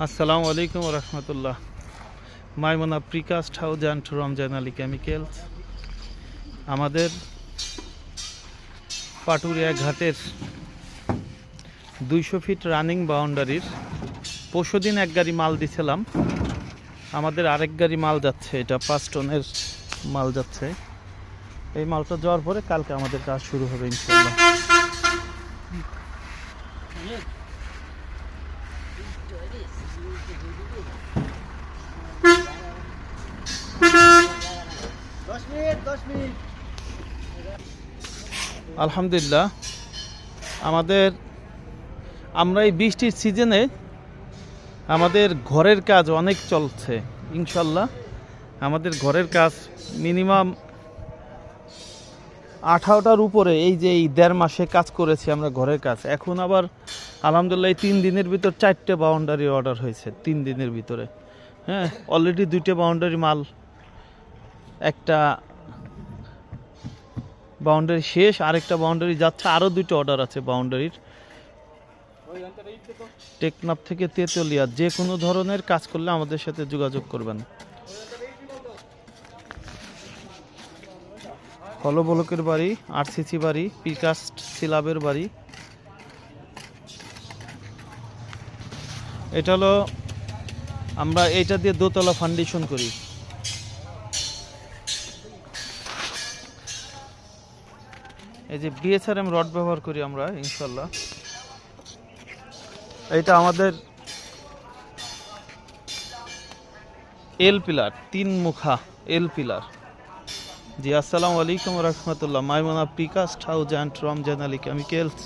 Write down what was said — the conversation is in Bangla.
আসসালামু আলাইকুম রহমতুল্লাহ। Maimuna precast house and Ramzan Ali chemicals আমাদের পাটুরিয়া ঘাটের 200 ফিট রানিং বাউন্ডারির পরশুদিন এক গাড়ি মাল দিছিলাম। আমাদের আরেক গাড়ি মাল যাচ্ছে, এটা 5 টনের মাল যাচ্ছে। এই মালটা যাওয়ার পরে কালকে আমাদের কাজ শুরু হবে ইনশাআল্লাহ। আলহামদুলিল্লাহ, আমরা এই বৃষ্টির সিজনে আমাদের ঘরের কাজ অনেক চলছে ইনশাল্লাহ। আমাদের ঘরের কাজ মিনিমাম 18টার উপরে, এই যে এই 1.5 মাসে কাজ করেছি আমরা ঘরের কাজ। এখন আবার আলহামদুলিল্লাহ 3 দিনের ভিতর 4টে বাউন্ডারি অর্ডার হয়েছে 3 দিনের ভিতরে। হ্যাঁ, অলরেডি 2টে বাউন্ডারি মাল, একটা বাউন্ডারি শেষ, আরেকটা বাউন্ডারি যাচ্ছে, আরও 2টো অর্ডার আছে বাউন্ডারির। টেকনাফ থেকে তেতুলিয়া যে কোনো ধরনের কাজ করলে আমাদের সাথে যোগাযোগ করবেন। হলো ব্লকের বাড়ি, আরসিসি বাড়ি, প্রিকাস্ট সিলাবের বাড়ি। এটা হলো, আমরা এইটা দিয়ে দোতলা ফাউন্ডেশন করি। এই যে বিএসআরএম রড ব্যবহার করি আমরা ইনশাল্লাহ। এটা আমাদের এল পিলার, 3 মুখা এল পিলার। জি, আসসালামু আলাইকুম রহমতুল্লাহ। Maimuna precast house and Ramzan Ali chemicals.